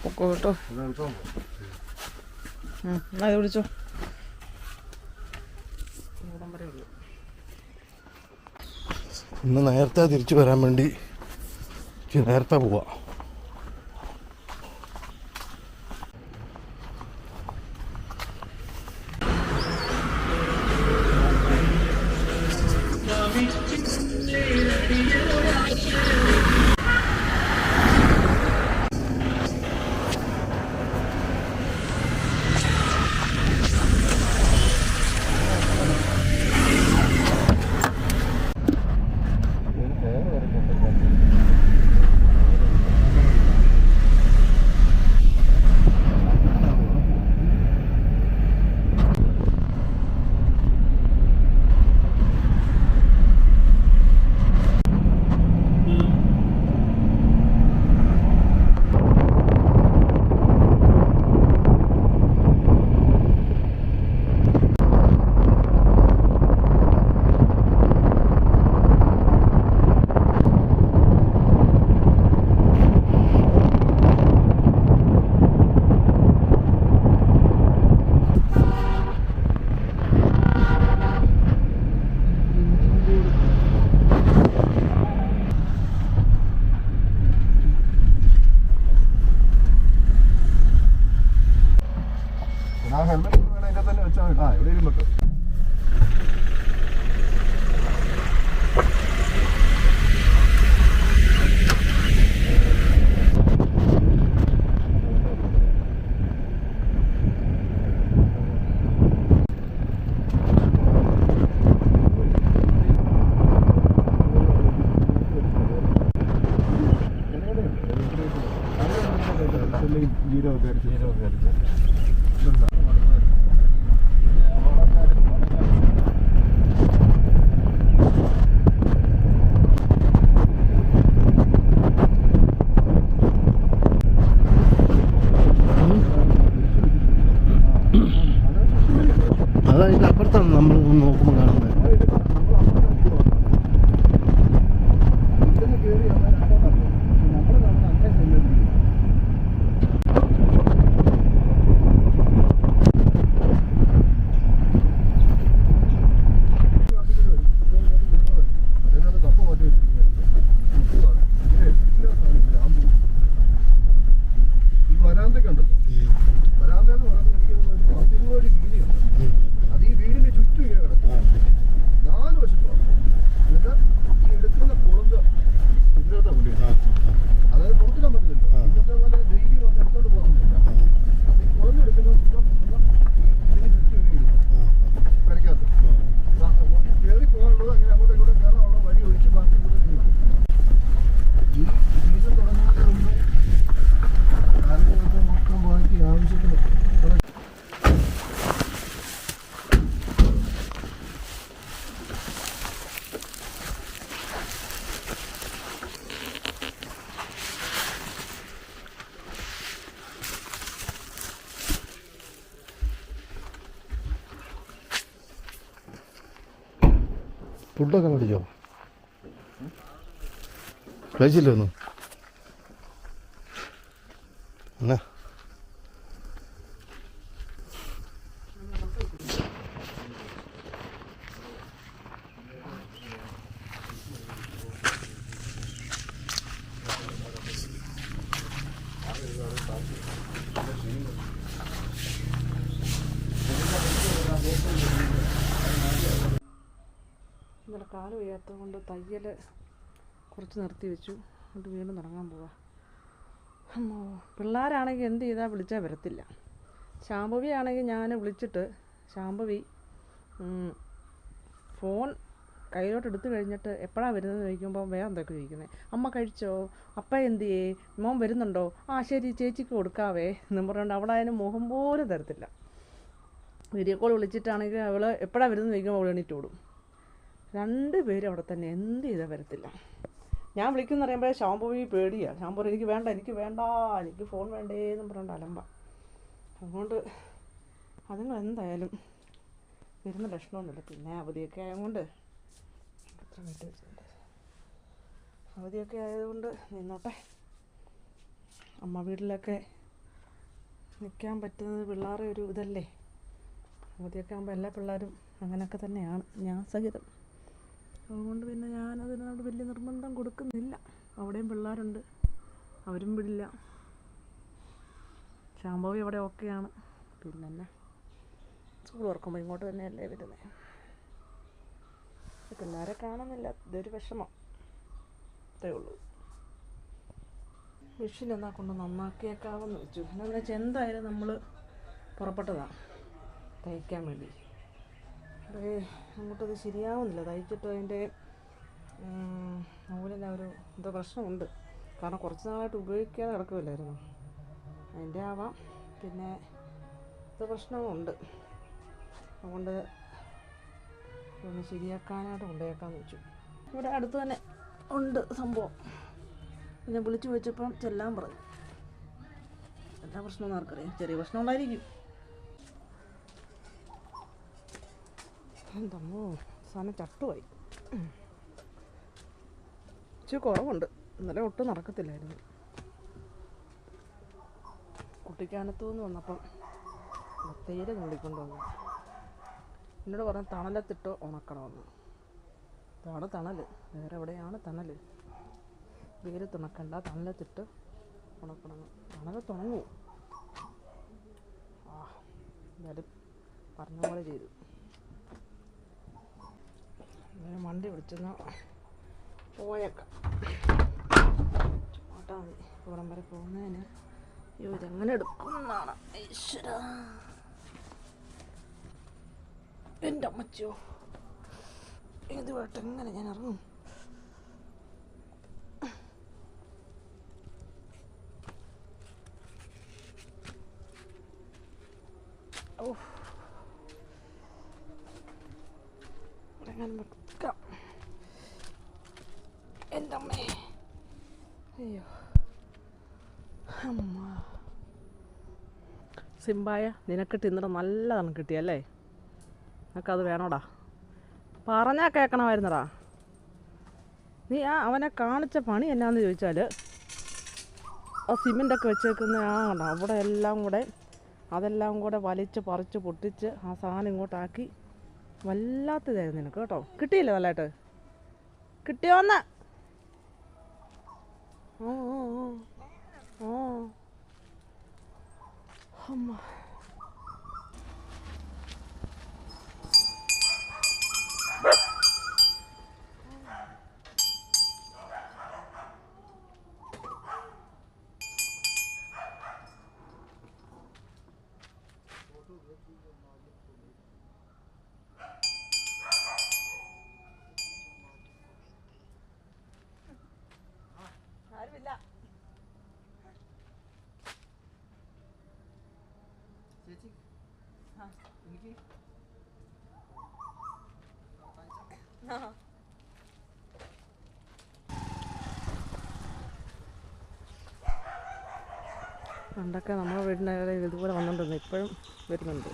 പൊക്കോ കേട്ടോ. എന്നാ ഇത് വിളിച്ചോ. ഇന്ന് നേരത്തെ തിരിച്ചു വരാൻ വേണ്ടി നേരത്തെ പോവാം. ഹെൽമെറ്റ് വേണം അതിൻ്റെ തന്നെ വെച്ചാൽ മതി. എവിടെയും വെക്കും. അതതിൻ്റെ അപ്പുറത്താണ് നമ്മൾ നോക്കുമ്പോൾ കാണുന്നത്. ഫുഡൊക്കെ മേടിച്ചോ? കഴിച്ചില്ലേ ഒന്നും? എന്നാ ഇന്നലെ കാല് വയ്യാത്തത് കൊണ്ട് തയ്യൽ കുറച്ച് നിർത്തി വെച്ചു. എന്നിട്ട് വീണ്ടും തുടങ്ങാൻ പോവാം. പിള്ളേരാണെങ്കിൽ എന്ത് ചെയ്താൽ വിളിച്ചാൽ വരത്തില്ല. ശാംഭവി ആണെങ്കിൽ ഞാൻ വിളിച്ചിട്ട് ശാംഭവി ഫോൺ കയ്യിലോട്ട് എടുത്തു കഴിഞ്ഞിട്ട് എപ്പോഴാണ് വരുന്നതെന്ന് ചോദിക്കുമ്പോൾ വേറെ എന്തൊക്കെ ചോദിക്കുന്നത്. അമ്മ കഴിച്ചോ? അപ്പ എന്ത് ചെയ്യേ? മോൻ വരുന്നുണ്ടോ? ആ ശരി ചേച്ചിക്ക് കൊടുക്കാവേ എന്നും പറഞ്ഞുകൊണ്ട് അവിടെ അതിന് മുഖം പോലും തരത്തില്ല. വീഡിയോ കോൾ വിളിച്ചിട്ടാണെങ്കിൽ അവൾ എപ്പോഴാണ് വരുന്നതെന്ന് ചോദിക്കുമ്പോൾ അവൾ എണീറ്റ് ഓടും. 2 പേരും അവിടെ തന്നെ എന്ത് ചെയ്താൽ വരത്തില്ല. ഞാൻ വിളിക്കുന്ന പറയുമ്പോൾ ശാംഭവി പേടിയാണ്. ശാംഭവി എനിക്ക് വേണ്ട എനിക്ക് ഫോൺ വേണ്ടേന്നും പറഞ്ഞുകൊണ്ട് അലമ്പ. അതുകൊണ്ട് അതുങ്ങൾ എന്തായാലും വരുന്ന ലക്ഷണമൊന്നുമില്ല. പിന്നെ അവധിയൊക്കെ ആയതുകൊണ്ട് അവധിയൊക്കെ ആയതുകൊണ്ട് നിന്നോട്ടെ. അമ്മ വീട്ടിലൊക്കെ നിൽക്കാൻ പറ്റുന്നത് പിള്ളേരെ ഒരു ഇതല്ലേ. അവധിയൊക്കെ ആകുമ്പോൾ എല്ലാ പിള്ളേരും അങ്ങനെയൊക്കെ തന്നെയാണ്, ഞാൻ സഹിതം. അതുകൊണ്ട് പിന്നെ ഞാനതിനോട് വലിയ നിർബന്ധം കൊടുക്കുന്നില്ല. അവിടെയും പിള്ളേരുണ്ട്, അവരും വിടില്ല. ശാംഭവി അവിടെ ഓക്കെയാണ്. പിന്നെ സ്കൂൾ തുറക്കുമ്പോൾ ഇങ്ങോട്ട് തന്നെയല്ലേ വരുന്നത്. പിള്ളേരെ കാണുന്നില്ല, ഇതൊരു വിഷമം. അത്രേ ഉള്ളൂ. മെഷീൻ എന്നാ കൊണ്ട് നന്നാക്കിയേക്കാവെന്ന് വെച്ചു. എന്താണെന്ന് വെച്ചാൽ എന്തായാലും നമ്മൾ പുറപ്പെട്ടതാണ് തയ്ക്കാൻ വേണ്ടി. അങ്ങോട്ടത് ശരിയാവുന്നില്ല. തയ്ച്ചിട്ട് അതിൻ്റെ നൂലിന് ഒരു എന്തോ പ്രശ്നമുണ്ട്. കാരണം കുറച്ച് നാളായിട്ട് ഉപയോഗിക്കാതെ കിടക്കുമല്ലായിരുന്നു, അതിൻ്റെ ആവാം. പിന്നെ ഇത് പ്രശ്നമുണ്ട്. അതുകൊണ്ട് ഒന്ന് ശരിയാക്കാനായിട്ട് കൊണ്ടുപോയേക്കാമെന്ന് വെച്ചു. ഇവിടെ അടുത്ത് തന്നെ ഉണ്ട് സംഭവം. പിന്നെ വിളിച്ചു വെച്ചപ്പം ചെല്ലാൻ പറഞ്ഞു. എല്ലാ പ്രശ്നമൊന്നും ആർക്കറിയാം, ചെറിയ പ്രശ്നം ഉണ്ടായിരിക്കും. എന്തമ്മോ സാധനം ചട്ടുമായി. ഇച്ചിരി കുറവുണ്ട്. ഇന്നലെ ഒട്ടും നടക്കത്തില്ലായിരുന്നു. കുട്ടിക്കാനത്തു നിന്ന് വന്നപ്പം തേയില നുള്ളിക്കൊണ്ട് വന്നു. എന്നോട് പറഞ്ഞ തണലത്തിട്ട് ഉണക്കണമെന്ന്. ഇതാണ് തണൽ, വേറെ എവിടെയാണ് തണൽ? വെയിലത്ത് ഉണക്കണ്ട, തണലത്തിട്ട് ഉണക്കണം. തണലത്ത് ഉണങ്ങൂ. എന്തായാലും പറഞ്ഞ പോലെ ചെയ്തു. വണ്ടി വിളിച്ചെന്ന് പോയേക്കാം. ഓട്ടാ മതി. പുറം വരെ പോകുന്നതിന് ഇവരെങ്ങനെ എടുക്കുന്നതാണ്. ഈശ്വര, എൻ്റെ അമ്മച്ചോ, ഇതുമായിട്ട് എങ്ങനെ ഞാൻ ഇറങ്ങും? എങ്ങനെ വെക്കാം? എൻ്റെ അമ്മേ, അയ്യോ അമ്മ. സിംബായ, നിനക്ക് തിന്നിട്ട് നല്ലതാണ് കിട്ടിയല്ലേ? നിനക്കത് വേണോടാ? പറഞ്ഞാൽ കേൾക്കണമായിരുന്നടാ. നീ അവനെ കാണിച്ച പണി എന്നാന്ന് ചോദിച്ചാൽ, ആ സിമെൻ്റൊക്കെ വെച്ചേക്കുന്ന കണ്ടോ, അവിടെ അതെല്ലാം കൂടെ വലിച്ച് പറിച്ച് പൊട്ടിച്ച് ആ സാധനം ഇങ്ങോട്ടാക്കി. വല്ലാത്തതായിരുന്നു നിനക്ക് കേട്ടോ. കിട്ടിയില്ലേ നല്ലതായിട്ട്? കിട്ടിയോന്ന്? ഓ ഓ ഓ അമ്മ. ആരുമില്ല. ചേച്ചി എനിക്ക് പണ്ടൊക്കെ നമ്മുടെ വീടിൻ്റെ ഇതുപോലെ വന്നുകൊണ്ടിരുന്നു, ഇപ്പോഴും വരുന്നുണ്ട്.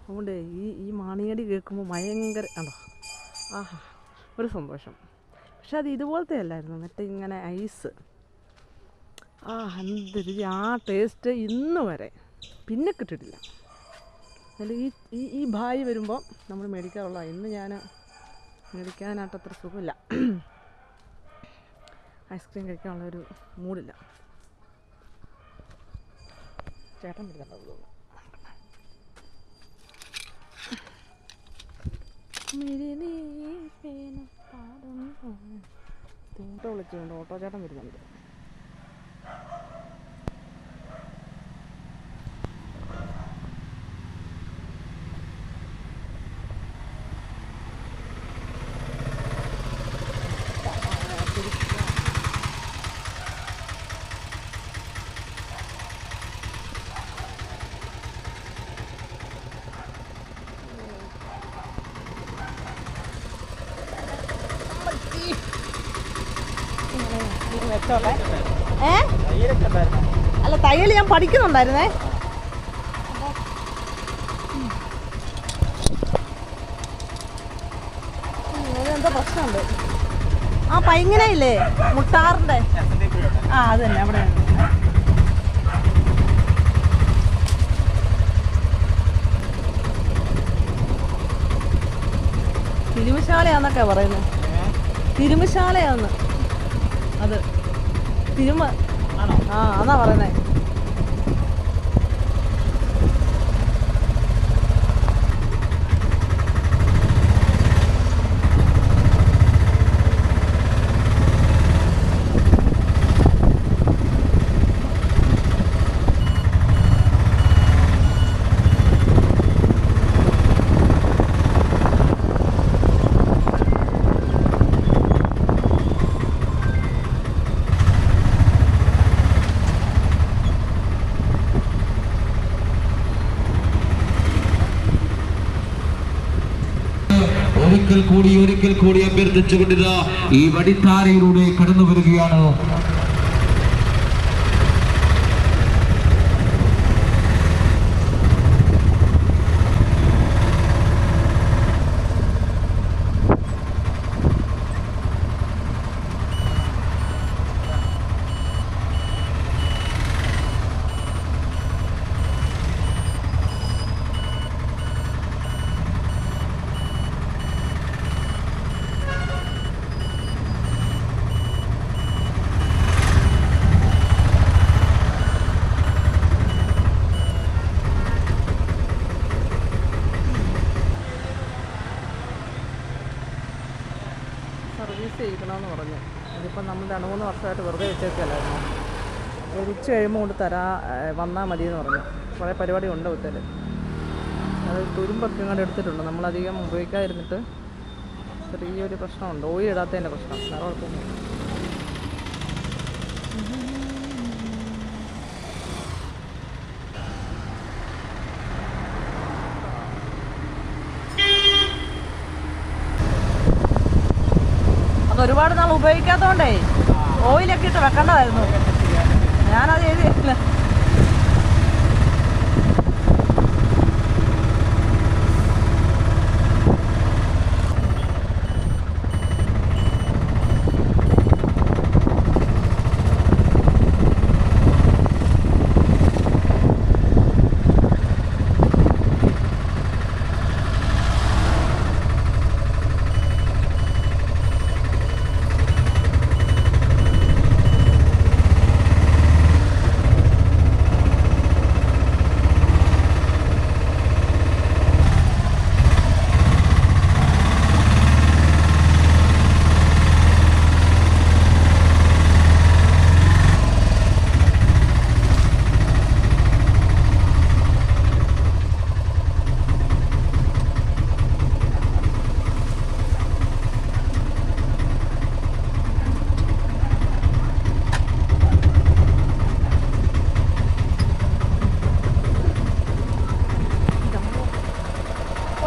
അതുകൊണ്ട് ഈ മാണിയടി കേൾക്കുമ്പോൾ ഭയങ്കര ആഹാ ഒരു സന്തോഷം. പക്ഷെ അത് ഇതുപോലത്തെ അല്ലായിരുന്നു, എന്നിട്ട് ഇങ്ങനെ ഐസ്. എന്ത് രുചി! ആ ടേസ്റ്റ് ഇന്ന് വരെ പിന്നെ കിട്ടിയിട്ടില്ല. അതിൽ ഈ ഭായി വരുമ്പോൾ നമ്മൾ മേടിക്കാറുള്ള. ഇന്ന് ഞാൻ മേടിക്കാനായിട്ട് അത്ര സുഖമില്ല, ഐസ്ക്രീം കഴിക്കാനുള്ളൊരു മൂഡില്ല. ചേട്ടൻ പിടിക്കണ്ടോ? ഓട്ടോ വിളിച്ചുകൊണ്ട് ഓട്ടോ ചേട്ടൻ വരുന്നുണ്ട്. വെച്ചോളെ. അല്ല, തയ്യൽ ഞാൻ പഠിക്കുന്നുണ്ടായിരുന്നേ. അതെന്തോ പ്രശ്നമുണ്ട്. ആ പൈങ്ങനയില്ലേ മുട്ടാറിന്റെ ആ അത് തന്നെ അവിടെ തിരുമശാലയാന്നൊക്കെ പറയുന്നത്. തിരുമശാലയാന്ന് അത് ആ അതാ പറയുന്നേ. ഒരിക്കൽ കൂടി അഭ്യർത്ഥിച്ചുകൊണ്ടിതാ ഈ വടിത്താരയിലൂടെ കടന്നു വരികയാണ്. സർവീസ് ചെയ്യിക്കണമെന്ന് പറഞ്ഞു. ഇതിപ്പോൾ നമ്മൾ 2-3 വർഷമായിട്ട് വെറുതെ വെച്ചേക്കല്ലായിരുന്നു. ഒരു ഉച്ച കഴിയുമ്പോൾ കൊണ്ട് വന്നാൽ മതിയെന്ന് പറഞ്ഞു. കുറേ പരിപാടി ഉണ്ട് ഒത്തിരി. അത് തുരുമ്പൊക്കെ ഇങ്ങോട്ട് എടുത്തിട്ടുണ്ട്. നമ്മളധികം ഉപയോഗിക്കാതിരുന്നിട്ട് ചെറിയൊരു പ്രശ്നമുണ്ട്. ഓയിൽ ഇടാത്തതിൻ്റെ പ്രശ്നം. വേറെ കുഴപ്പമൊന്നും. ഒരുപാട് നാൾ ഉപയോഗിക്കാത്തതുകൊണ്ടേ ഓയിലൊക്കെ ഇട്ട് വെക്കേണ്ടതായിരുന്നു. ഞാനത് ചെയ്തില്ല.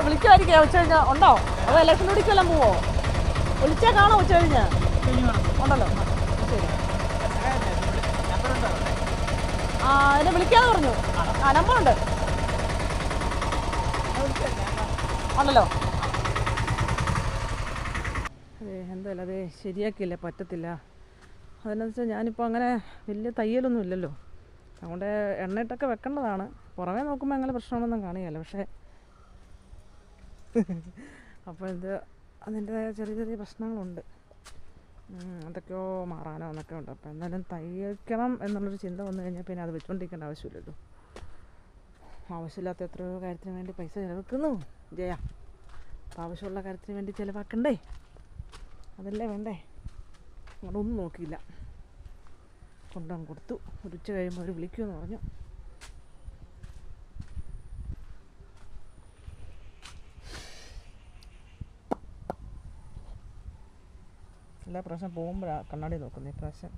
വിളിക്കുമായിരിക്കും ഉച്ച കഴിഞ്ഞാൽ. ഉണ്ടോ? അതോ ഇലക്ഷൻ ഓടിക്കെല്ലാം പോവോ? വിളിച്ചാൽ കാണോ ഉച്ച കഴിഞ്ഞ്? ഉണ്ടല്ലോ. ശരി. ആ എന്നെ വിളിക്കാന്ന് പറഞ്ഞു. ആ നമ്പറുണ്ട് ഉണ്ടല്ലോ. അതെ എന്തായാലും അതെ ശരിയാക്കിയില്ലേ, പറ്റത്തില്ല. അതെന്നു വെച്ചാൽ ഞാനിപ്പോൾ അങ്ങനെ വലിയ തയ്യലൊന്നും ഇല്ലല്ലോ. അതുകൊണ്ട് എണ്ണയിട്ടൊക്കെ വെക്കേണ്ടതാണ്. പുറമേ നോക്കുമ്പോൾ അങ്ങനെ പ്രശ്നമൊന്നും കാണുകയില്ല. പക്ഷേ അപ്പോൾ ഇത് അതിൻ്റെതായ ചെറിയ ചെറിയ പ്രശ്നങ്ങളുണ്ട്. അതൊക്കെയോ മാറാനോ എന്നൊക്കെ ഉണ്ട്. അപ്പോൾ എന്തായാലും തയ്ക്കണം എന്നുള്ളൊരു ചിന്ത വന്നു കഴിഞ്ഞാൽ പിന്നെ അത് വെച്ചുകൊണ്ടിരിക്കേണ്ട ആവശ്യമില്ലല്ലോ. ആവശ്യമില്ലാത്ത എത്രയോ കാര്യത്തിന് വേണ്ടി പൈസ ചിലവെക്കുന്നു ജയ. അപ്പോൾ ആവശ്യമുള്ള കാര്യത്തിന് വേണ്ടി ചിലവാക്കണ്ടേ? അതല്ലേ വേണ്ടേ? അതൊന്നും നോക്കിയില്ല, കൊണ്ടുവന്ന് കൊടുത്തു. ഒരു ഉച്ച കഴിയുമ്പോൾ അവർ വിളിക്കുമെന്ന് പറഞ്ഞു. എല്ലാ പ്രാവശ്യം പോകുമ്പോഴാണ് കണ്ണാടി നോക്കുന്നത്. ഇപ്രാവശ്യം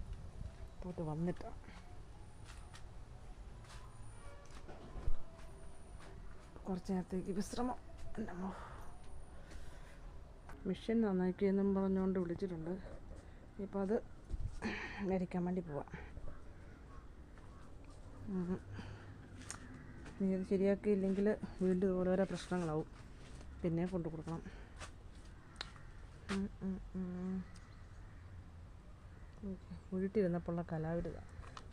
പോയിട്ട് വന്നിട്ടാണ്. കുറച്ച് നേരത്തേക്ക് വിശ്രമം. മെഷീൻ നന്നാക്കിയെന്നും പറഞ്ഞുകൊണ്ട് വിളിച്ചിട്ടുണ്ട്. ഇപ്പോൾ അത് മേടിക്കാൻ വേണ്ടി പോവാം. നീ അത് ശരിയാക്കിയില്ലെങ്കിൽ വീണ്ടും ഓരോരോ പ്രശ്നങ്ങളാവും. പിന്നെ കൊണ്ടു കൊടുക്കണം. വീട്ടിലിരുന്നപ്പോഴുള്ള കലാവിരുത.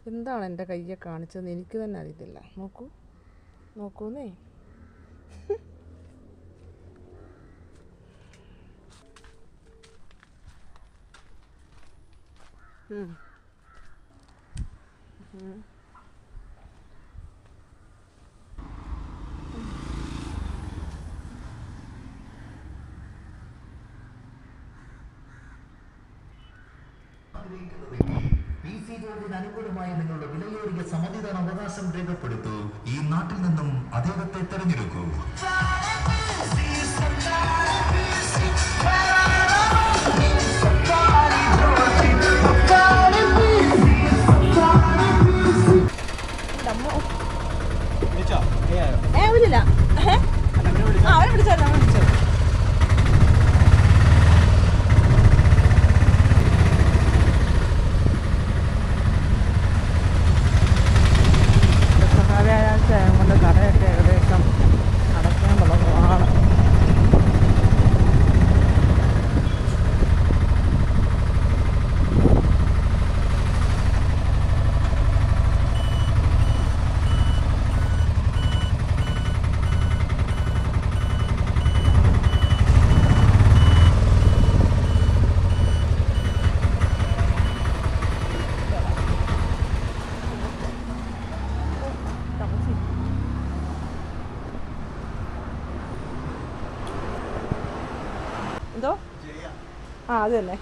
എന്താണ് എൻ്റെ കയ്യെ കാണിച്ചതെന്ന് എനിക്ക് തന്നെ അറിയത്തില്ല. നോക്കൂന്നേ. അനുകൂലമായ നിങ്ങളുടെ വിലയേറിയ സമ്മതിദാന അവകാശം രേഖപ്പെടുത്തൂ. ഈ നാട്ടിൽ നിന്നും അദ്ദേഹത്തെ തെരഞ്ഞെടുക്കൂ. അവനെ വിളിച്ചോ. വ്യാഴാഴ്ച കൊണ്ട് കടയൊക്കെ ഏകദേശം അടയ്ക്കാൻ തുടങ്ങുവാണ്. എന്തോ? അത് തന്നെ.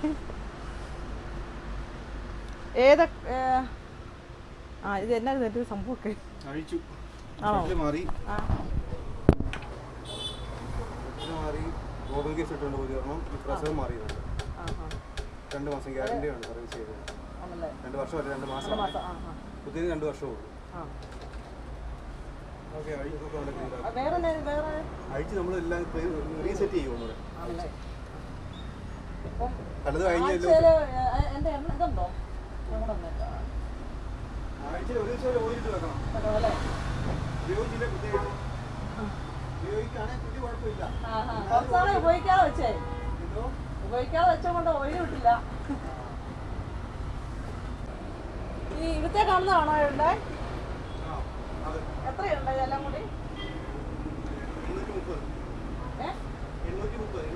ഇത് എന്നാ സംഭവമൊക്കെ ആണോ? മാറി ഗോകുൽ കേസ് ഇട്ടുകൊണ്ട് പോയി കാരണം ഈ പ്രസവം മാറിയതാണ്. 2 മാസം ഗ്യാരണ്ടിയാണ് സർവീസ് ചെയ്തത്. 2 വർഷമല്ല 2 മാസം. പുതിയത് 2 വർഷമേ ഉള്ളൂ. അഴിച്ച് നമ്മളെല്ലാം റീസെറ്റ് ചെയ്യും ഒന്നുകൂടെ. പലത് കഴിഞ്ഞല്ലോ. ആഴ്ചയിൽ ഒരു ദിവസം ഓയിലിട്ട് വെക്കണം. ഉപയോഗിച്ചില്ല പ്രത്യേകിച്ച്. ഉപയോഗിക്കുകയാണെങ്കിൽ വലിയ കുഴപ്പമില്ല. ഉപയോഗിക്കാതെ വെച്ചോണ്ട് ഓയിൽ കിട്ടില്ല. ഈ ഇവിടുത്തെ കാണുന്നതാണോ ഇവിടെ? എത്രയുണ്ട് ഇതെല്ലാം കൂടി? 830.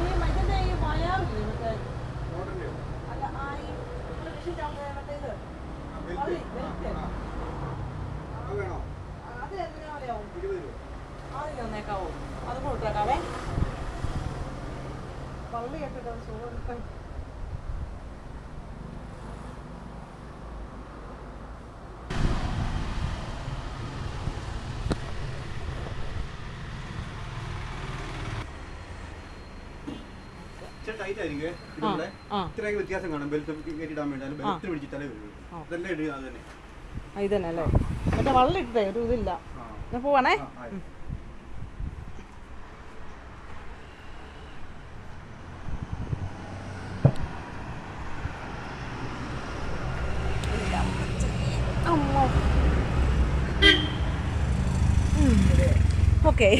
ഈ മറ്റേ ഈ വയറില്ലേ മറ്റേ അല്ല ഈ മറ്റേത് അത് എത്ര വിലയാവും? 20 രൂപ. ആദ്യം തന്നേക്കാവോ? അതും കൊടുത്തേക്കാവേ. പള്ളി കേട്ടിട്ട് സുഖം. ടൈറ്റ് ആയിരിക്കും. ഇത്രയൊക്കെ വ്യത്യാസം കാണും. ബെൽറ്റ് കയറ്റിടാൻ വേണ്ടി ബെൽറ്റ് പിടിച്ചിട്ടാലേ വരുള്ളൂ. ഇതെല്ലാം ഇടുക അത് തന്നെ. ഇതന്നെ അല്ലേ? മറ്റേ വള്ളം ഇട്ടേ ഒരു ഇതില്ല. ഞാൻ പോവാണേ. ഓക്കെ.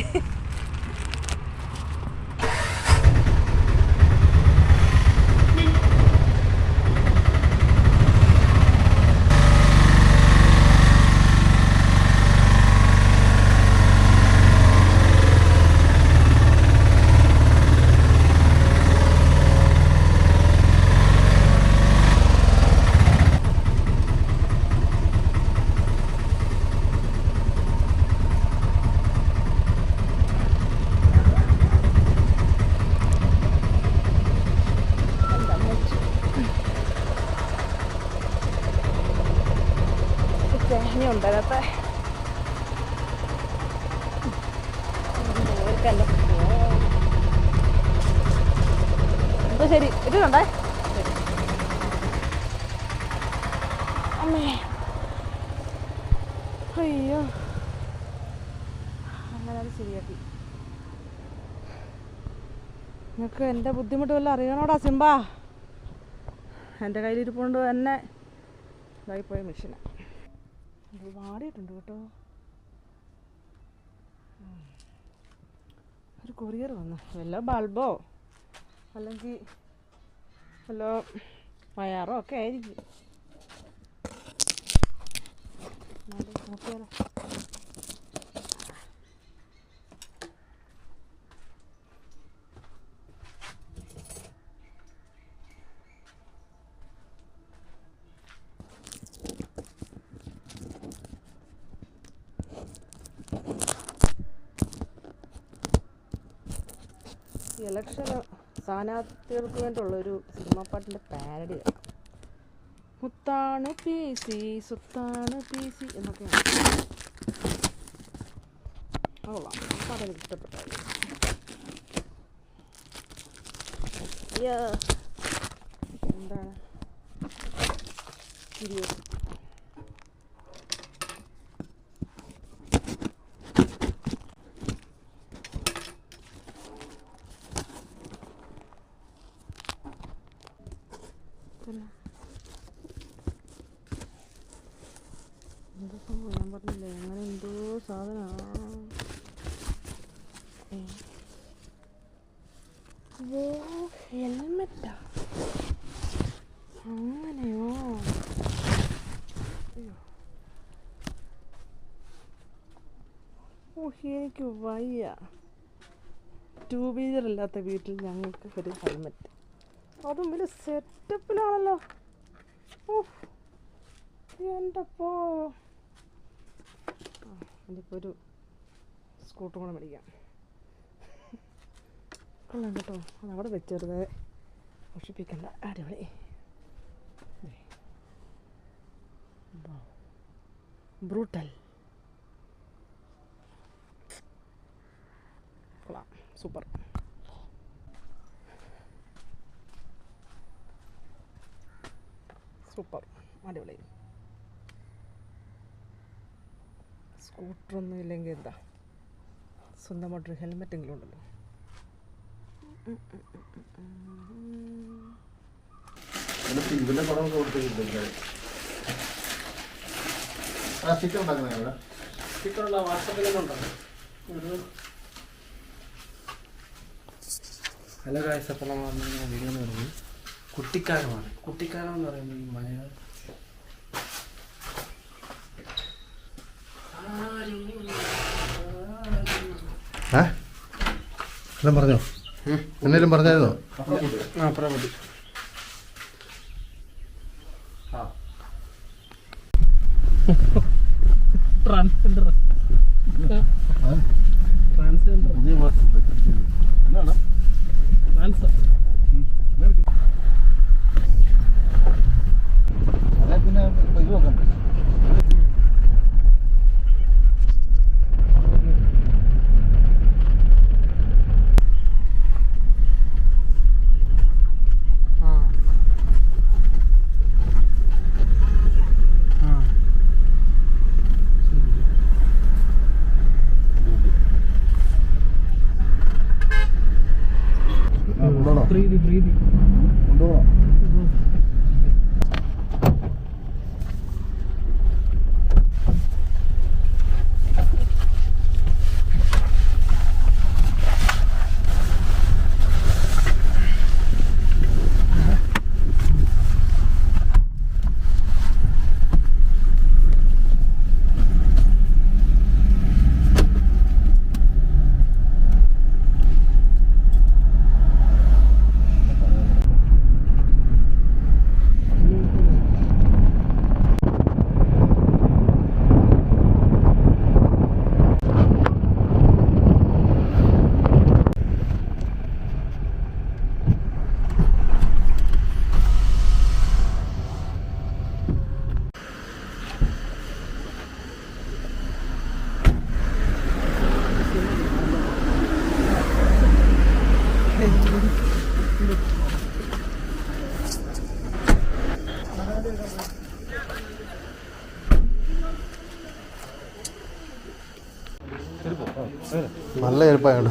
തേങ്ങയുണ്ട് അതിനകത്ത്. ശരി ഇട്ടുണ്ടേ. അമ്മേ അയ്യോ അങ്ങനെ അത് ശരിയാക്കി. നിങ്ങൾക്ക് എൻ്റെ ബുദ്ധിമുട്ട് വല്ലതും അറിയണോടാ സിംബാ? എൻ്റെ കയ്യിലിരിപ്പുകൊണ്ട് തന്നെ ഇതായിപ്പോയ മെഷീനാണ്. വാടിയിട്ടുണ്ട് കേട്ടോ. ഒരു കൊറിയർ വന്നു. വല്ല ബൾബോ അല്ലെങ്കിൽ വല്ല വയറോ ഒക്കെ ആയിരിക്കും. നോക്കിയാലോ. ഇലക്ഷന് സ്ഥാനാർത്ഥികൾക്ക് വേണ്ടിയുള്ളൊരു സിനിമാ പാട്ടിൻ്റെ പാരഡി കാണാം. മുത്താണ് പി സി സുത്താണ് പി സി എന്നൊക്കെയാണ്. കൊള്ളാം, അതെനിക്ക് ഇഷ്ടപ്പെട്ടായിരുന്നു. എന്താണ് ക്യൂരിയോസിറ്റി. എന്തോ സംഭവം ഞാൻ പറഞ്ഞില്ലേ, അങ്ങനെ എന്തോ സാധനമാണ്. ഹെൽമെറ്റാ? അങ്ങനെയോ? അയ്യോ, എനിക്ക് വയ്യ. 2 വീലർ ഇല്ലാത്ത വീട്ടിൽ ഞങ്ങൾക്ക് ഒരു ഹെൽമെറ്റ്, അതും വലിയ സെറ്റപ്പിലാണല്ലോ. എൻ്റെ പോ. എനിക്കിപ്പോൾ ഒരു സ്കൂട്ടർ കൂടെ മേടിക്കാം. കൊള്ളാം കേട്ടോ. അതവിടെ വെച്ചെറുതെ മോഷിപ്പിക്കണ്ട. അടിപൊളി. ബ്രൂട്ടൽ. കൊള്ളാം, സൂപ്പർ. സൂപ്പർ, അടിപൊളി. സ്കൂട്ടറൊന്നും ഇല്ലെങ്കിൽ എന്താ, സ്വന്തമായിട്ടൊരു ഹെൽമെറ്റെങ്കിലും ഉണ്ടല്ലോ. ഇതിന്റെ പടം കൊടുത്തിട്ടുണ്ട്. സ്റ്റിക്കർ ഉണ്ടാക്കുന്ന സ്റ്റിക്കറുള്ള വാട്സപ്പിലുണ്ടോ? ഹലോ ഗായ്സ്, അപ്പോൾ നമ്മൾ വീഡിയോ എന്ന് പറയുന്നത് കുട്ടിക്കാലമാണ്. കുട്ടിക്കാലം എന്ന് പറയുമ്പോൾ ഈ മലയാളം എല്ലാം പറഞ്ഞോ? എന്നേലും പറഞ്ഞായിരുന്നോ? അപ്പുറം മതി. ട്രാൻസ്ജെൻഡർ പിന്നെ ഇത് നോക്കണ്ടേ? കൊണ്ടുപോകാം. നല്ല എളുപ്പമാണ്.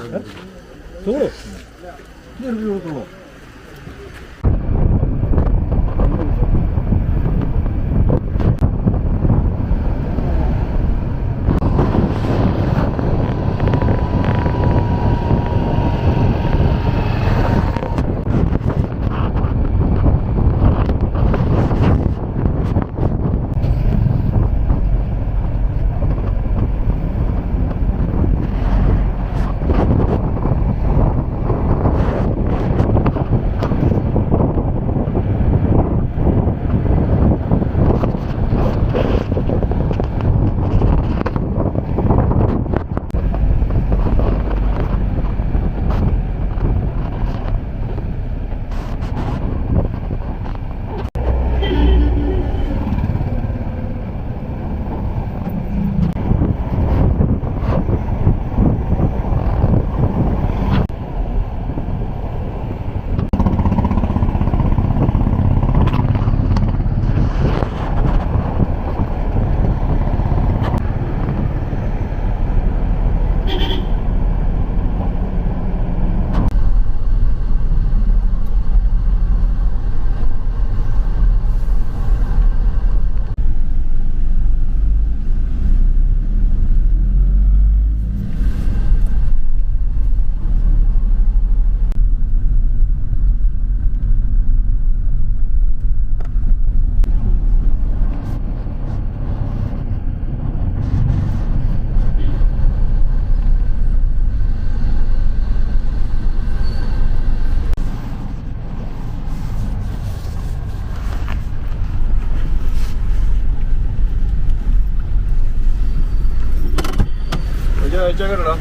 വെച്ചേക്കട്ടോ.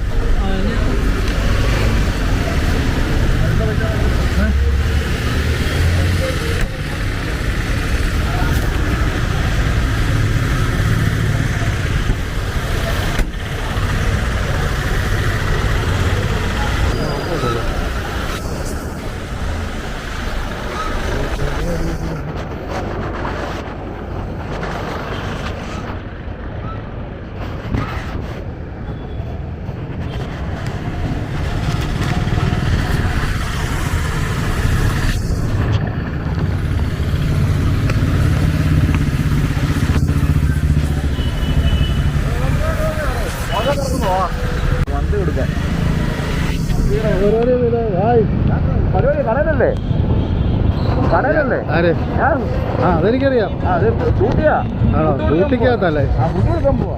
വണ്ടി കൊടുക്കാൻ പരിപാടി കടയിലല്ലേ? കടയിലല്ലേ? അതെനിക്കറിയാം. അത് ഡ്യൂട്ടിയാ. ആണോ? ഡ്യൂട്ടിക്കകത്തല്ലേ? ആ ഫുഡ് കൊടുക്കാൻ പോവാ.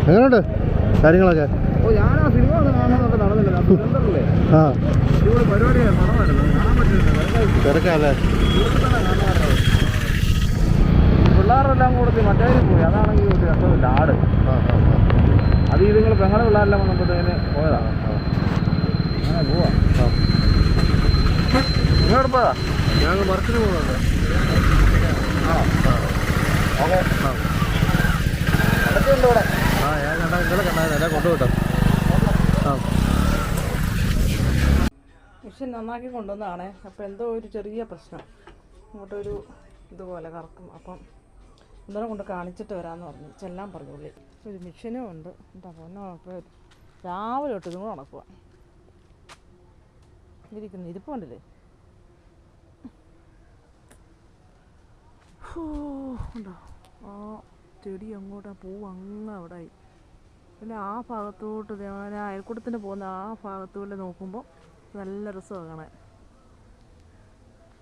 എങ്ങനെയുണ്ട് കാര്യങ്ങളൊക്കെ? ഓ ഞാനാ സിനിമ കാണാനൊക്കെ നടന്നില്ല. സുരേന്ദ്രല്ലേ ആ ഇവിടെ പരിപാടിയാണ്, നടന്നായിരുന്നു, കാണാൻ പറ്റില്ല. തിരക്കല്ലേ? പിള്ളേരെല്ലാം കൊടുത്ത് മറ്റേ പോയി. അതാണെങ്കിൽ ഒരു രസമില്ല. ആട് അത് നിങ്ങൾ പെങ്ങളെ പിള്ളേരെല്ലാം വന്നപ്പോഴത്തേന് പോയതാണ്. അങ്ങനെ പോവാ. നിങ്ങളോട് പോയതാ? ഞങ്ങൾ വർക്കിന് പോകുന്നുണ്ട്. ഓക്കെ. അതൊക്കെ ഉണ്ട് ഇവിടെ. ഞാൻ ഇന്നലെ കണ്ടായിരുന്നു, എന്നെ കൊണ്ടുപോട്ടോ. മിഷൻ നന്നാക്കി കൊണ്ടുവന്നതാണേ. അപ്പോൾ എന്തോ ഒരു ചെറിയ പ്രശ്നം, ഇങ്ങോട്ടൊരു ഇതുപോലെ കറക്കും. അപ്പം ഇന്നലെ കൊണ്ട് കാണിച്ചിട്ട് വരാമെന്ന് പറഞ്ഞു, ചെല്ലാൻ പറഞ്ഞു പുള്ളി. ഒരു മിഷനും ഉണ്ട്. എന്താ പൊന്നോ, ഇപ്പോൾ രാവിലെ തൊട്ട് ഇതും കൂടെ നടക്കുക. ഇരിക്കുന്നു ഇരിപ്പ് കണ്ടില്ലേ? ഉണ്ടോ ആ ചെടി അങ്ങോട്ട്, പൂവ് അങ്ങ് അവിടെ ആയി. പിന്നെ ആ ഭാഗത്തോട്ട് ഞാൻ അയൽക്കൂട്ടത്തിന് പോകുന്ന ആ ഭാഗത്തോട്ട് നോക്കുമ്പോൾ നല്ല രസമാണ് കാണാൻ.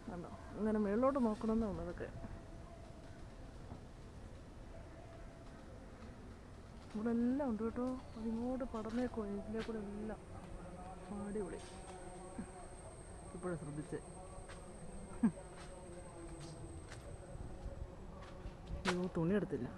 കണ്ടോ, ഇങ്ങനെ മുകളിലോട്ട് നോക്കണമെന്നേ ഉള്ളൂ. അതൊക്കെ ഇവിടെ എല്ലാം ഉണ്ട് കേട്ടോ. അതിങ്ങോട്ട് പടന്നേക്കോ, ഇതിലെ കൂടെ എല്ലാം അടിപൊളി. ഇപ്പോഴും ശ്രദ്ധിച്ച് തുണി എടുത്തില്ല.